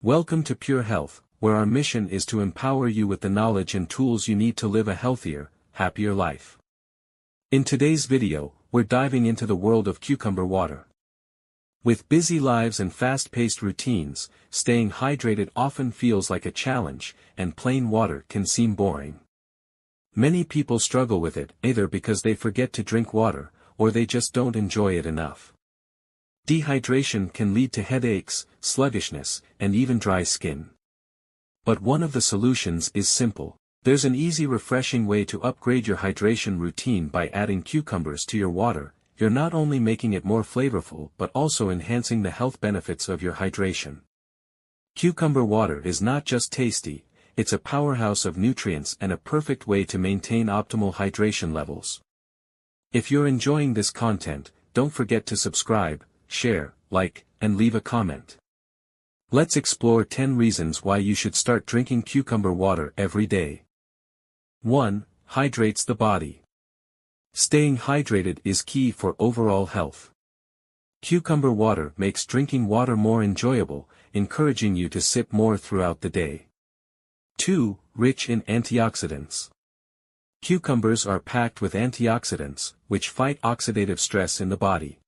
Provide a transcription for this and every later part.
Welcome to Pure Health, where our mission is to empower you with the knowledge and tools you need to live a healthier, happier life. In today's video, we're diving into the world of cucumber water. With busy lives and fast-paced routines, staying hydrated often feels like a challenge, and plain water can seem boring. Many people struggle with it, either because they forget to drink water, or they just don't enjoy it enough. Dehydration can lead to headaches, sluggishness, and even dry skin. But one of the solutions is simple. There's an easy, refreshing way to upgrade your hydration routine by adding cucumbers to your water. You're not only making it more flavorful but also enhancing the health benefits of your hydration. Cucumber water is not just tasty, it's a powerhouse of nutrients and a perfect way to maintain optimal hydration levels. If you're enjoying this content, don't forget to subscribe, share, like, and leave a comment. Let's explore 10 reasons why you should start drinking cucumber water every day. 1. Hydrates the body. Staying hydrated is key for overall health. Cucumber water makes drinking water more enjoyable, encouraging you to sip more throughout the day. 2. Rich in antioxidants. Cucumbers are packed with antioxidants, which fight oxidative stress in the body.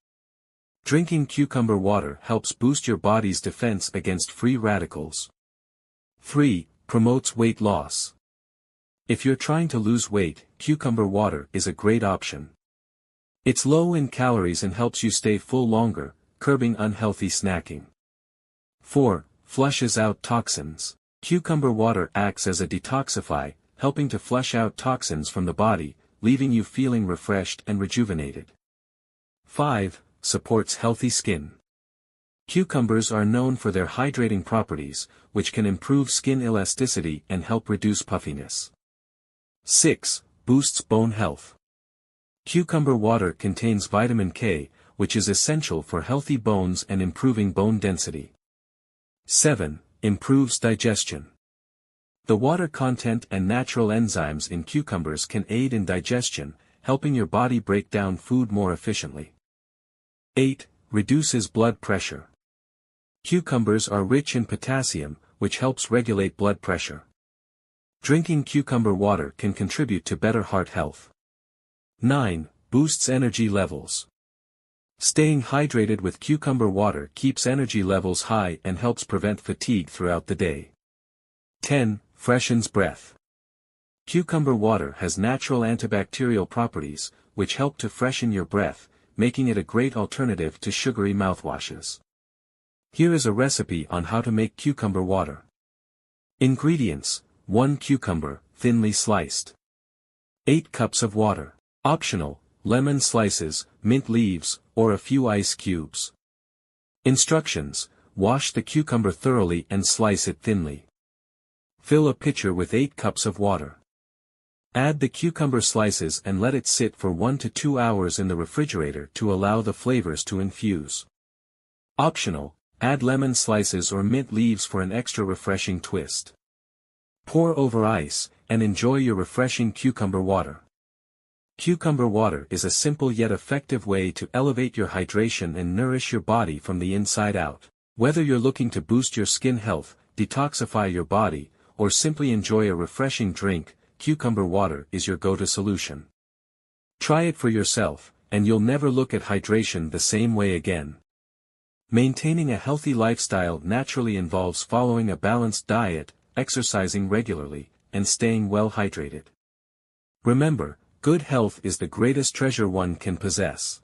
Drinking cucumber water helps boost your body's defense against free radicals. 3. Promotes weight loss. If you're trying to lose weight, cucumber water is a great option. It's low in calories and helps you stay full longer, curbing unhealthy snacking. 4. Flushes out toxins. Cucumber water acts as a detoxifier, helping to flush out toxins from the body, leaving you feeling refreshed and rejuvenated. 5. Supports healthy skin. Cucumbers are known for their hydrating properties, which can improve skin elasticity and help reduce puffiness. 6. Boosts bone health. Cucumber water contains vitamin K, which is essential for healthy bones and improving bone density. 7. Improves digestion. The water content and natural enzymes in cucumbers can aid in digestion, helping your body break down food more efficiently. 8. Reduces blood pressure. Cucumbers are rich in potassium, which helps regulate blood pressure. Drinking cucumber water can contribute to better heart health. 9. Boosts energy levels. Staying hydrated with cucumber water keeps energy levels high and helps prevent fatigue throughout the day. 10. Freshens breath. Cucumber water has natural antibacterial properties, which help to freshen your breath, making it a great alternative to sugary mouthwashes. Here is a recipe on how to make cucumber water. Ingredients: 1 cucumber, thinly sliced. 8 cups of water. Optional: lemon slices, mint leaves, or a few ice cubes. Instructions: wash the cucumber thoroughly and slice it thinly. Fill a pitcher with 8 cups of water. Add the cucumber slices and let it sit for 1 to 2 hours in the refrigerator to allow the flavors to infuse. Optional: add lemon slices or mint leaves for an extra refreshing twist. Pour over ice, and enjoy your refreshing cucumber water. Cucumber water is a simple yet effective way to elevate your hydration and nourish your body from the inside out. Whether you're looking to boost your skin health, detoxify your body, or simply enjoy a refreshing drink, cucumber water is your go-to solution. Try it for yourself, and you'll never look at hydration the same way again. Maintaining a healthy lifestyle naturally involves following a balanced diet, exercising regularly, and staying well hydrated. Remember, good health is the greatest treasure one can possess.